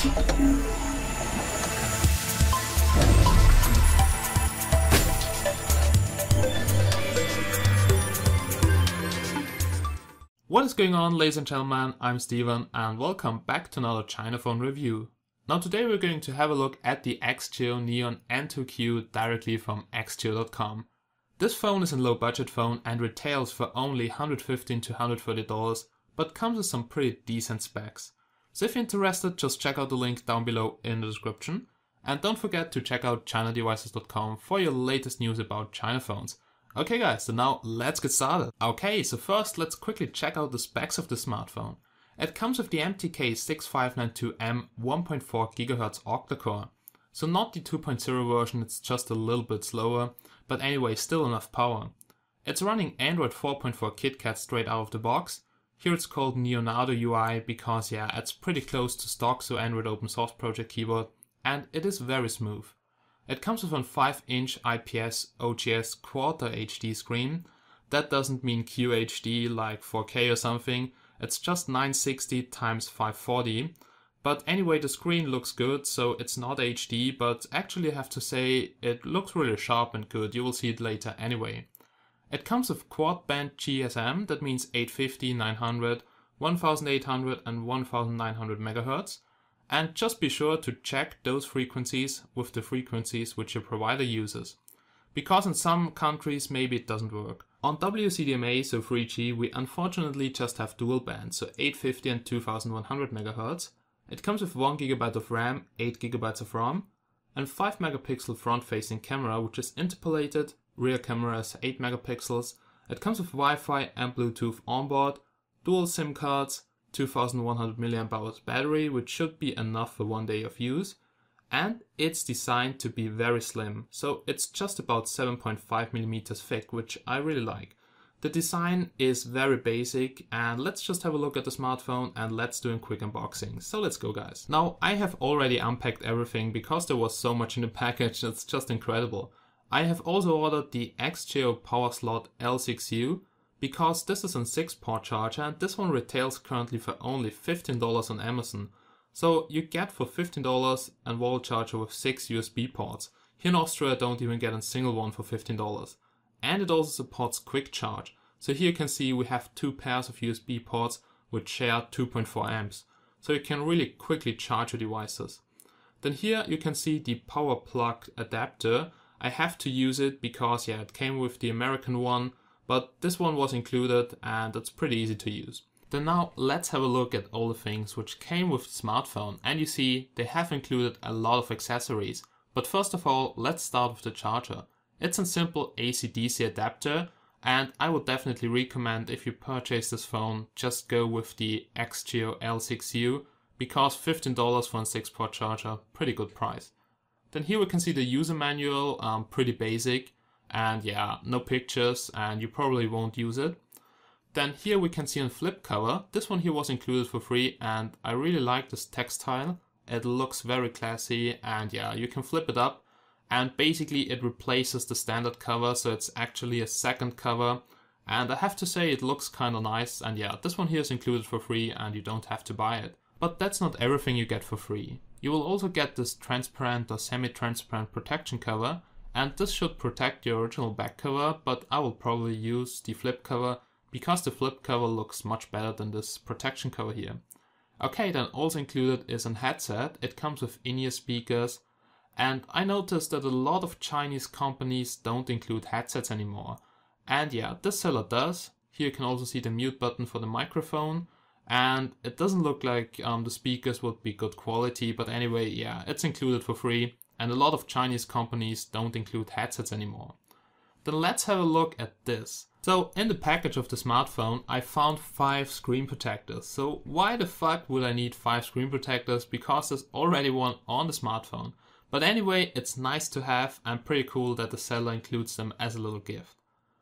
What is going on, ladies and gentlemen, I'm Steven and welcome back to another China phone review. Now today we're going to have a look at the Axgio Neon N2Q directly from Axgio.com. This phone is a low budget phone and retails for only $115 to $130, but comes with some pretty decent specs. So if you're interested, just check out the link down below in the description. And don't forget to check out ChinaDevices.com for your latest news about China phones. Okay guys, so now let's get started. Okay, so first let's quickly check out the specs of the smartphone. It comes with the MTK 6592M 1.4 GHz octa-core. So not the 2.0 version, it's just a little bit slower, but anyway still enough power. It's running Android 4.4 KitKat straight out of the box. Here it's called Neonado UI because yeah, it's pretty close to stock so Android open source project keyboard, and it is very smooth. It comes with a 5-inch IPS OGS Quarter HD screen. That doesn't mean QHD like 4K or something, it's just 960 x 540. But anyway, the screen looks good, so it's not HD, but actually I have to say it looks really sharp and good, you will see it later anyway. It comes with quad band GSM, that means 850, 900, 1800 and 1900 MHz. And just be sure to check those frequencies with the frequencies which your provider uses. Because in some countries maybe it doesn't work. On WCDMA, so 3G, we unfortunately just have dual band, so 850 and 2100 MHz. It comes with 1 GB of RAM, 8 GB of ROM, and 5 megapixel front-facing camera which is interpolated, rear camera is 8 megapixels. It comes with Wi-Fi and Bluetooth onboard, dual SIM cards, 2100 mAh battery, which should be enough for 1 day of use, and it's designed to be very slim, so it's just about 7.5mm thick, which I really like. The design is very basic, and let's just have a look at the smartphone and let's do a quick unboxing. So let's go guys. Now I have already unpacked everything because there was so much in the package, it's just incredible. I have also ordered the Axgio Power Slot L6U, because this is a 6-port charger and this one retails currently for only $15 on Amazon. So you get for $15 a wall charger with 6 USB ports. Here in Austria I don't even get a single one for $15. And it also supports quick charge. So here you can see we have 2 pairs of USB ports which share 2.4 amps. So you can really quickly charge your devices. Then here you can see the power plug adapter. I have to use it because yeah, it came with the American one. But this one was included and it's pretty easy to use. Then now let's have a look at all the things which came with the smartphone, and you see they have included a lot of accessories. But first of all, let's start with the charger. It's a simple AC-DC adapter, and I would definitely recommend if you purchase this phone, just go with the Axgio L6U, because $15 for a 6-port charger, pretty good price. Then here we can see the user manual, pretty basic. And yeah, no pictures and you probably won't use it. Then here we can see a flip cover. This one here was included for free and I really like this textile. It looks very classy and yeah, you can flip it up and basically it replaces the standard cover, so it's actually a second cover. And I have to say it looks kind of nice, and yeah, this one here is included for free and you don't have to buy it. But that's not everything you get for free. You will also get this transparent or semi-transparent protection cover. And this should protect the original back cover, but I will probably use the flip cover because the flip cover looks much better than this protection cover here. Okay, then also included is a headset. It comes with in-ear speakers, and I noticed that a lot of Chinese companies don't include headsets anymore. And yeah, this seller does. Here you can also see the mute button for the microphone, and it doesn't look like the speakers would be good quality, but anyway, yeah, it's included for free. And a lot of Chinese companies don't include headsets anymore. Then let's have a look at this. So in the package of the smartphone, I found 5 screen protectors. So why the fuck would I need 5 screen protectors? Because there's already one on the smartphone. But anyway, it's nice to have and pretty cool that the seller includes them as a little gift.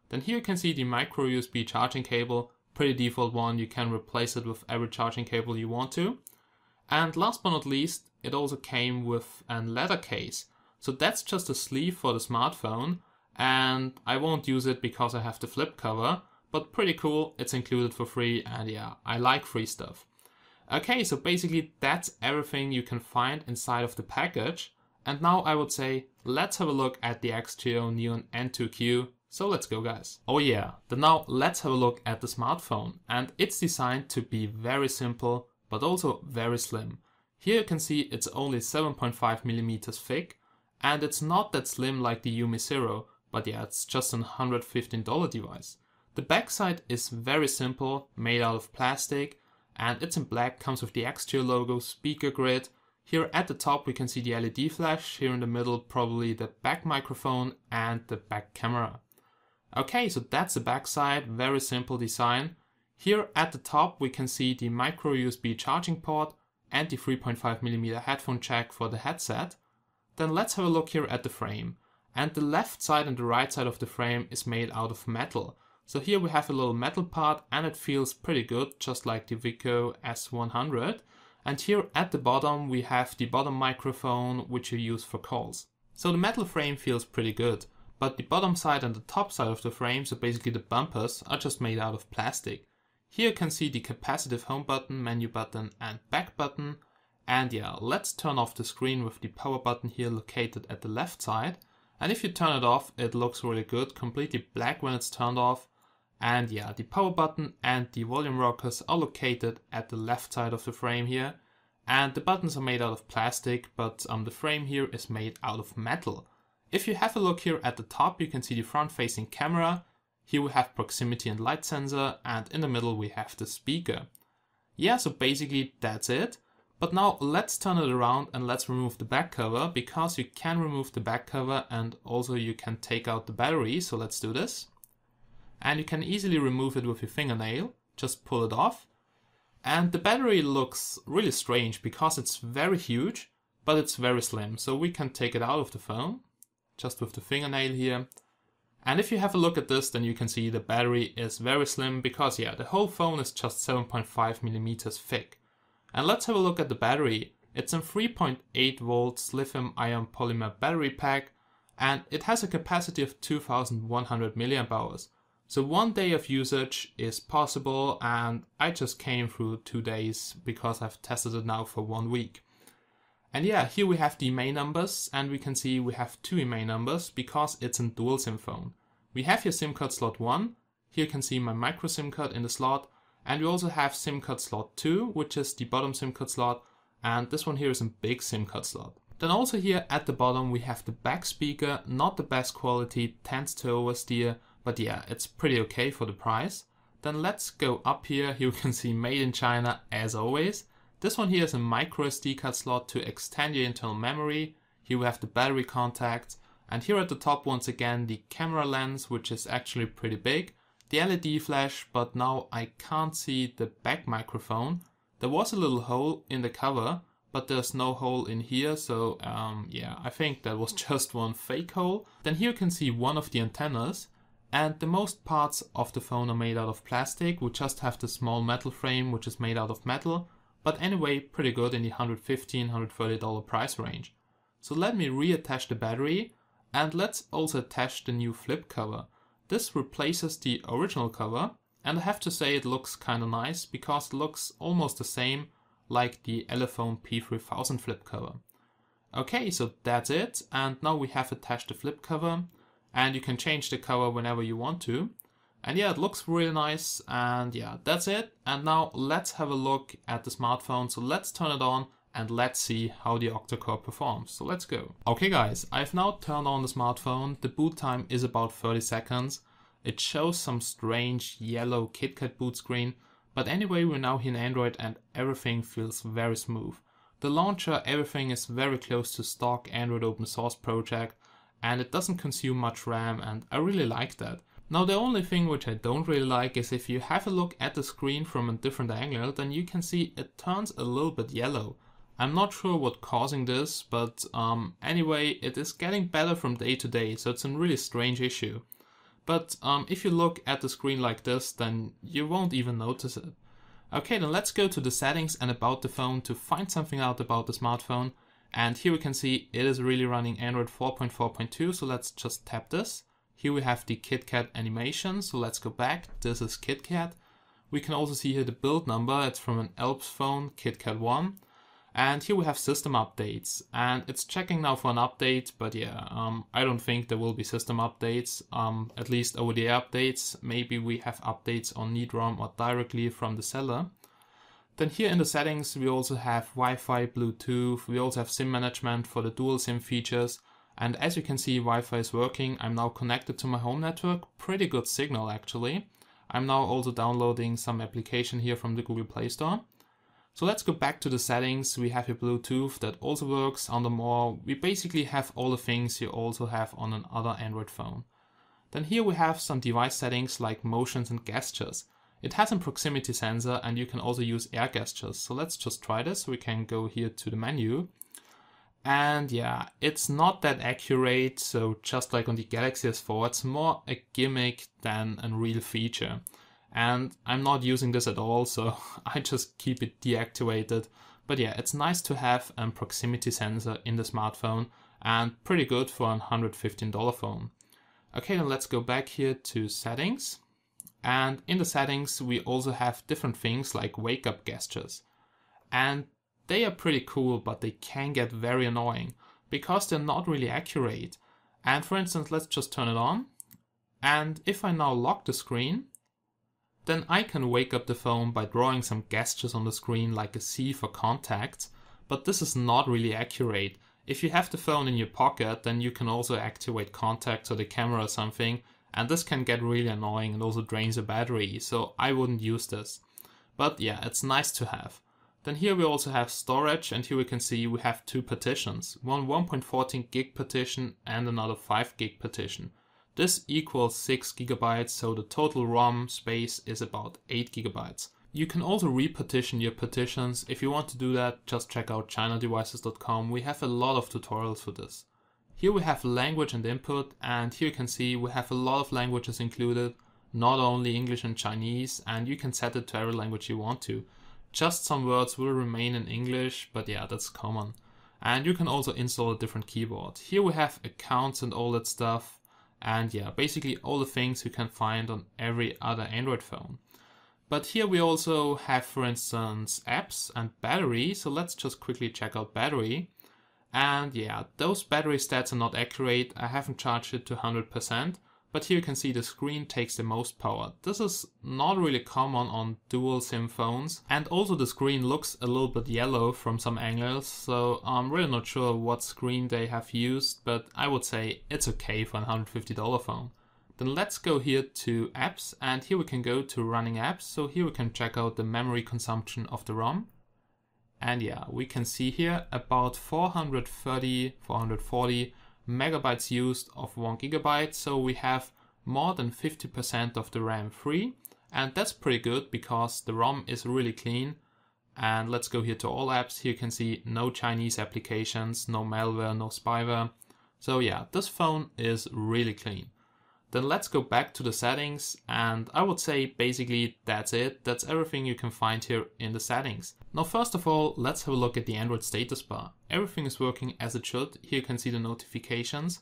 Then here you can see the micro USB charging cable, pretty default one, you can replace it with every charging cable you want to. And last but not least, it also came with a leather case. So that's just a sleeve for the smartphone, and I won't use it because I have the flip cover, but pretty cool, it's included for free, and yeah, I like free stuff. Okay, so basically that's everything you can find inside of the package. And now I would say, let's have a look at the Axgio Neon N2Q. So let's go, guys. Oh yeah, then now let's have a look at the smartphone. And it's designed to be very simple, but also very slim. Here you can see it's only 7.5mm thick, and it's not that slim like the Yumi Zero, but yeah, it's just an $115 device. The backside is very simple, made out of plastic, and it's in black, comes with the Axgio logo, speaker grid. Here at the top we can see the LED flash, here in the middle probably the back microphone and the back camera. Okay, so that's the backside, very simple design. Here at the top we can see the micro USB charging port and the 3.5mm headphone jack for the headset. Then let's have a look here at the frame. And the left side and the right side of the frame is made out of metal. So here we have a little metal part and it feels pretty good, just like the Vico S100. And here at the bottom we have the bottom microphone which you use for calls. So the metal frame feels pretty good, but the bottom side and the top side of the frame, so basically the bumpers, are just made out of plastic. Here you can see the capacitive home button, menu button and back button. And yeah, let's turn off the screen with the power button here located at the left side. And if you turn it off, it looks really good, completely black when it's turned off. And yeah, the power button and the volume rockers are located at the left side of the frame here. And the buttons are made out of plastic, but the frame here is made out of metal. If you have a look here at the top, you can see the front-facing camera. Here we have proximity and light sensor, and in the middle we have the speaker. Yeah, so basically that's it. But now let's turn it around and let's remove the back cover, because you can remove the back cover and also you can take out the battery. So let's do this. And you can easily remove it with your fingernail, just pull it off. And the battery looks really strange because it's very huge, but it's very slim. So we can take it out of the phone, just with the fingernail here. And if you have a look at this, then you can see the battery is very slim because yeah, the whole phone is just 7.5mm thick. And let's have a look at the battery. It's a 3.8 volts lithium ion polymer battery pack, and it has a capacity of 2100 mAh. So 1 day of usage is possible, and I just came through 2 days because I've tested it now for 1 week. And yeah, here we have the EMA numbers, and we can see we have 2 EMA numbers because it's a dual SIM phone. We have here SIM card slot 1, here you can see my micro SIM card in the slot, and we also have SIM card slot 2, which is the bottom SIM card slot, and this one here is a big SIM card slot. Then also here at the bottom we have the back speaker, not the best quality, tends to oversteer, but yeah, it's pretty okay for the price. Then let's go up here, you can see made in China as always. This one here is a micro SD card slot to extend your internal memory. Here we have the battery contacts, and here at the top once again the camera lens, which is actually pretty big. The LED flash, but now I can't see the back microphone. There was a little hole in the cover, but there's no hole in here, so yeah, I think that was just one fake hole. Then here you can see one of the antennas. And the most parts of the phone are made out of plastic. We just have the small metal frame, which is made out of metal. But anyway, pretty good in the $115, $130 price range. So let me reattach the battery, and let's also attach the new flip cover. This replaces the original cover, and I have to say it looks kinda nice because it looks almost the same like the Elephone P3000 flip cover. Okay, so that's it, and now we have attached the flip cover. And you can change the cover whenever you want to. And yeah, it looks really nice, and yeah, that's it. And now let's have a look at the smartphone. So let's turn it on and let's see how the Octa-core performs. So let's go. Okay guys, I've now turned on the smartphone. The boot time is about 30 seconds. It shows some strange yellow KitKat boot screen. But anyway, we're now here in Android and everything feels very smooth. The launcher, everything is very close to stock Android open source project. And it doesn't consume much RAM, and I really like that. Now the only thing which I don't really like is if you have a look at the screen from a different angle, then you can see it turns a little bit yellow. I'm not sure what's causing this, but anyway, it is getting better from day to day, so it's a really strange issue. But if you look at the screen like this, then you won't even notice it. Okay, then let's go to the settings and about the phone to find something out about the smartphone. And here we can see it is really running Android 4.4.2, so let's just tap this. Here we have the KitKat animation, so let's go back. This is KitKat. We can also see here the build number. It's from an Alps phone, KitKat1. And here we have system updates, and it's checking now for an update, but yeah, I don't think there will be system updates, at least over-the-air updates. Maybe we have updates on need-ROM or directly from the seller. Then here in the settings we also have Wi-Fi, Bluetooth, we also have SIM management for the dual SIM features, and as you can see, Wi-Fi is working. I'm now connected to my home network, pretty good signal actually. I'm now also downloading some application here from the Google Play Store. So let's go back to the settings. We have here Bluetooth that also works. Under more, we basically have all the things you also have on another Android phone. Then here we have some device settings like motions and gestures. It has a proximity sensor and you can also use air gestures. So let's just try this. We can go here to the menu. And yeah, it's not that accurate. So just like on the Galaxy S4, it's more a gimmick than a real feature. And I'm not using this at all, so I just keep it deactivated. But yeah, it's nice to have a proximity sensor in the smartphone and pretty good for a $115 phone. Okay, then let's go back here to settings. And in the settings, we also have different things like wake up gestures. And they are pretty cool, but they can get very annoying because they're not really accurate. And for instance, let's just turn it on. And if I now lock the screen, then I can wake up the phone by drawing some gestures on the screen like a C for contacts, but this is not really accurate. If you have the phone in your pocket, then you can also activate contacts or the camera or something, and this can get really annoying and also drains the battery, so I wouldn't use this. But yeah, it's nice to have. Then here we also have storage, and here we can see we have two partitions, one 1.14 gig partition and another 5 gig partition. This equals 6 GB, so the total ROM space is about 8 GB. You can also repartition your partitions. If you want to do that, just check out chinadevices.com. We have a lot of tutorials for this. Here we have language and input, and here you can see we have a lot of languages included, not only English and Chinese, and you can set it to every language you want to. Just some words will remain in English, but yeah, that's common. And you can also install a different keyboard. Here we have accounts and all that stuff. And yeah, basically all the things you can find on every other Android phone. But here we also have, for instance, apps and battery. So let's just quickly check out battery. And yeah, those battery stats are not accurate. I haven't charged it to 100%. But here you can see the screen takes the most power. This is not really common on dual SIM phones. And also the screen looks a little bit yellow from some angles. So I'm really not sure what screen they have used, but I would say it's okay for a $150 phone. Then let's go here to apps, and here we can go to running apps. So here we can check out the memory consumption of the ROM. And yeah, we can see here about 440 megabytes used of 1 GB, so we have more than 50% of the RAM free, and that's pretty good because the ROM is really clean. And let's go here to all apps. Here you can see no Chinese applications, no malware, no spyware. So yeah, this phone is really clean. Then let's go back to the settings, and I would say basically that's it. That's everything you can find here in the settings. Now first of all, let's have a look at the Android status bar. Everything is working as it should. Here you can see the notifications,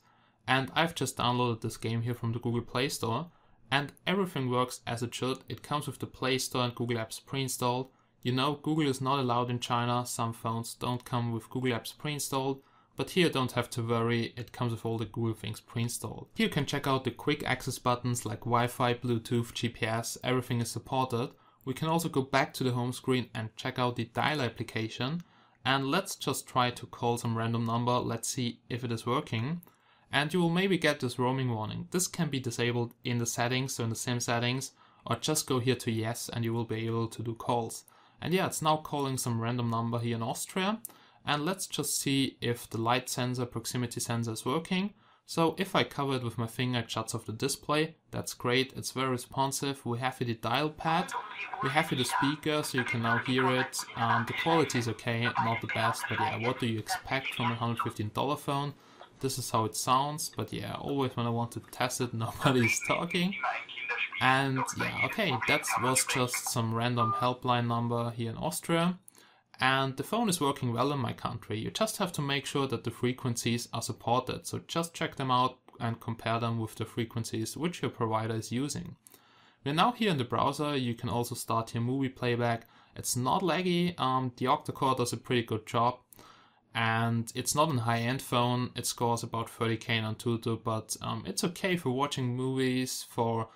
and I've just downloaded this game here from the Google Play Store, and everything works as it should. It comes with the Play Store and Google Apps pre-installed. You know, Google is not allowed in China. Some phones don't come with Google Apps pre-installed. But here you don't have to worry, it comes with all the Google things pre-installed. Here you can check out the quick access buttons like Wi-Fi, Bluetooth, GPS, everything is supported. We can also go back to the home screen and check out the dial application. And let's just try to call some random number, let's see if it is working. And you will maybe get this roaming warning. This can be disabled in the settings, so in the SIM settings, or just go here to yes and you will be able to do calls. And yeah, it's now calling some random number here in Austria. And let's just see if the light sensor, proximity sensor is working. So if I cover it with my finger, it shuts off the display. That's great, it's very responsive. We have here the dial pad, we have here the speaker, so you can now hear it. The quality is okay, not the best, but yeah, what do you expect from a $115 phone? This is how it sounds, but yeah, always when I want to test it, nobody's talking. And yeah, okay, that was just some random helpline number here in Austria. And the phone is working well in my country. You just have to make sure that the frequencies are supported. So just check them out and compare them with the frequencies which your provider is using. We're now here in the browser. You can also start your movie playback. It's not laggy. The Octa-core does a pretty good job. And it's not a high-end phone. It scores about 30k in Antutu, but it's okay for watching movies, for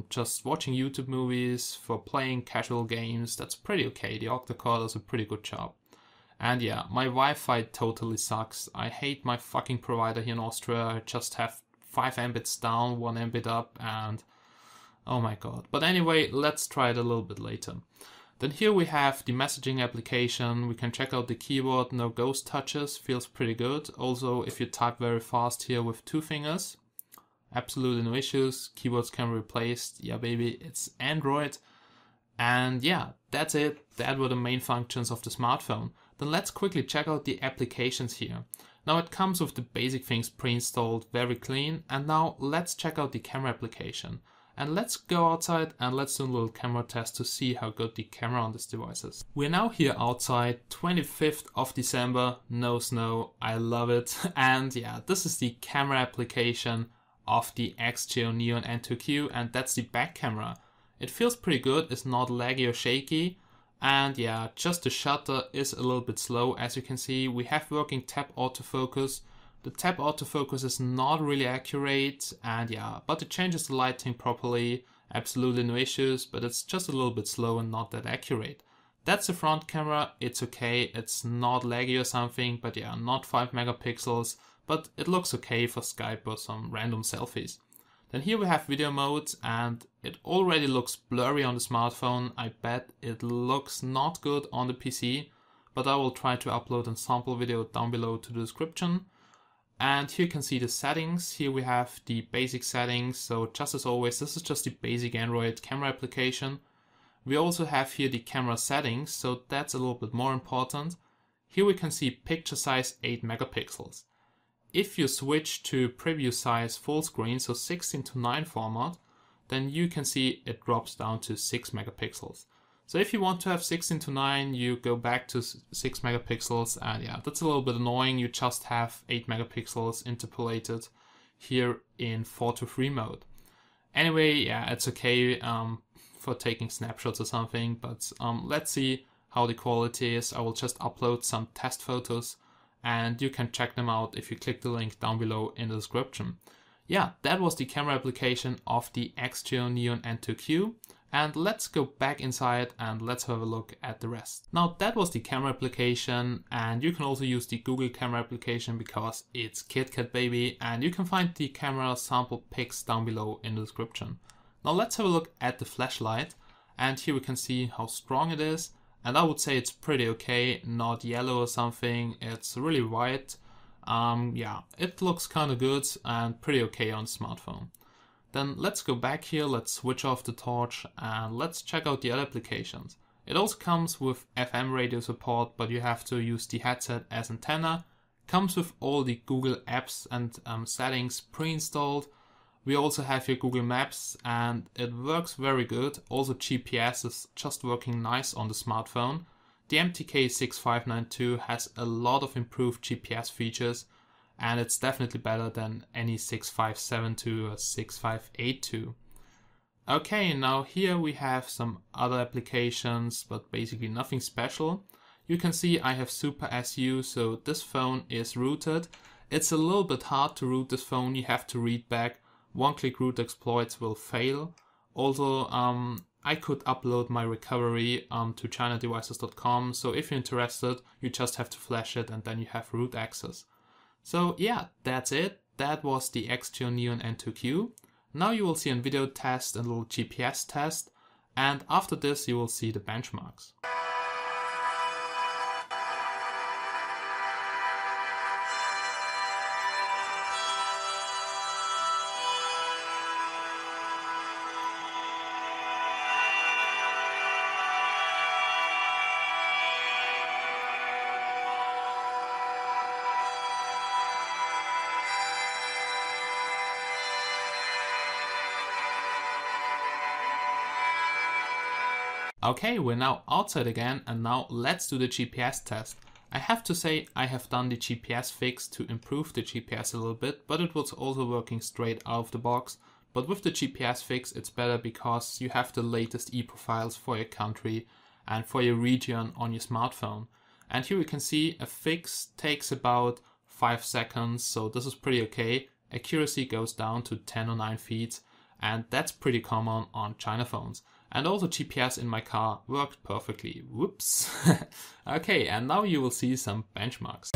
just watching YouTube movies, for playing casual games. That's pretty okay. The Octa-core does a pretty good job. And yeah, my Wi-Fi totally sucks. I hate my fucking provider here in Austria. I just have 5 Mbits down, 1 Mbit up, and oh my god. But anyway, let's try it a little bit later. Then here we have the messaging application. We can check out the keyboard, no ghost touches, feels pretty good. Also, if you type very fast here with 2 fingers, absolutely no issues. Keyboards can be replaced. Yeah baby, it's Android. And yeah, that's it. That were the main functions of the smartphone. Then let's quickly check out the applications here. Now it comes with the basic things pre-installed, very clean. And now let's check out the camera application. And let's go outside and let's do a little camera test to see how good the camera on this device is. We're now here outside, 25th of December, no snow, I love it. And yeah, this is the camera application of the Axgio Neon N2Q, and that's the back camera. It feels pretty good, it's not laggy or shaky. And yeah, just the shutter is a little bit slow. As you can see, we have working tap autofocus. The tap autofocus is not really accurate, and yeah, but it changes the lighting properly, absolutely no issues, but it's just a little bit slow and not that accurate. That's the front camera, it's okay, it's not laggy or something, but yeah, not 5 megapixels, but it looks okay for Skype or some random selfies. Then here we have video mode, and it already looks blurry on the smartphone. I bet it looks not good on the PC, but I will try to upload a sample video down below to the description. And here you can see the settings. Here we have the basic settings. So just as always, this is just the basic Android camera application. We also have here the camera settings, so that's a little bit more important. Here we can see picture size 8 megapixels. If you switch to preview size full screen, so 16:9 format, then you can see it drops down to 6 megapixels. So if you want to have 16:9, you go back to 6 megapixels, and yeah, that's a little bit annoying. You just have 8 megapixels interpolated here in 4:3 mode. Anyway, yeah, it's okay for taking snapshots or something, but let's see how the quality is. I will just upload some test photos, and you can check them out if you click the link down below in the description. Yeah, that was the camera application of the Axgio Neon N2Q. And let's go back inside and let's have a look at the rest. Now that was the camera application, and you can also use the Google camera application because it's KitKat baby, and you can find the camera sample pics down below in the description. Now let's have a look at the flashlight, and here we can see how strong it is, and I would say it's pretty okay, not yellow or something, it's really white. Yeah, it looks kind of good and pretty okay on smartphone. Then let's go back here, let's switch off the torch, and let's check out the other applications. It also comes with FM radio support, but you have to use the headset as antenna. Comes with all the Google apps and settings pre-installed. We also have here Google Maps, and it works very good. Also GPS is just working nice on the smartphone. The MTK 6592 has a lot of improved GPS features, and it's definitely better than any 6572 or 6582. Okay, now here we have some other applications, but basically nothing special. You can see I have Super SU, so this phone is rooted. It's a little bit hard to root this phone, you have to read back. One-click root exploits will fail. Also, I could upload my recovery to chinadevices.com, so if you're interested, you just have to flash it and then you have root access. So yeah, that's it. That was the Axgio Neon N2Q. Now you will see a video test and a little GPS test, and after this you will see the benchmarks. Okay, we're now outside again, and now let's do the GPS test. I have to say I have done the GPS fix to improve the GPS a little bit, but it was also working straight out of the box. But with the GPS fix it's better because you have the latest e-profiles for your country and for your region on your smartphone. And here we can see a fix takes about 5 seconds, so this is pretty okay. Accuracy goes down to 10 or 9 feet, and that's pretty common on China phones. And also GPS in my car worked perfectly. Whoops. Okay, and now you will see some benchmarks.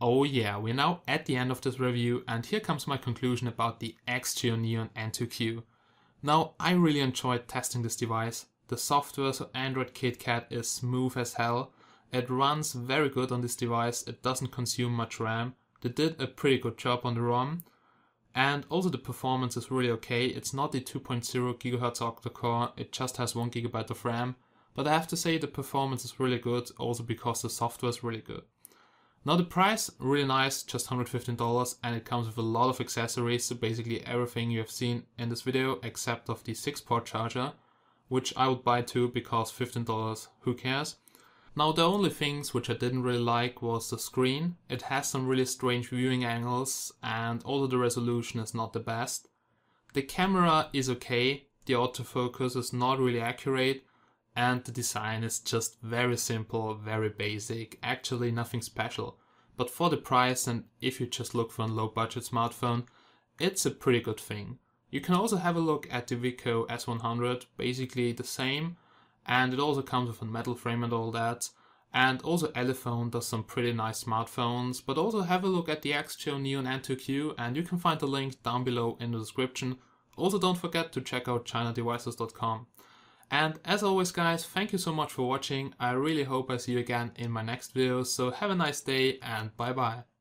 Oh yeah, we're now at the end of this review, and here comes my conclusion about the Axgio Neon N2Q. Now, I really enjoyed testing this device. The software, so Android KitKat, is smooth as hell. It runs very good on this device, it doesn't consume much RAM. They did a pretty good job on the ROM. And also the performance is really okay. It's not the 2.0 GHz Octa-core, it just has 1 GB of RAM. But I have to say the performance is really good, also because the software is really good. Now the price, really nice, just $115, and it comes with a lot of accessories, so basically everything you have seen in this video except of the 6-port charger, which I would buy too because $15, who cares. Now the only things which I didn't really like was the screen. It has some really strange viewing angles and although the resolution is not the best. The camera is okay, the autofocus is not really accurate, and the design is just very simple, very basic, actually nothing special. But for the price and if you just look for a low budget smartphone, it's a pretty good thing. You can also have a look at the Vico S100, basically the same, and it also comes with a metal frame and all that. And also Elephone does some pretty nice smartphones, but also have a look at the Axgio Neon N2Q, and you can find the link down below in the description. Also don't forget to check out chinadevices.com. And as always guys, thank you so much for watching. I really hope I see you again in my next video, so have a nice day and bye bye.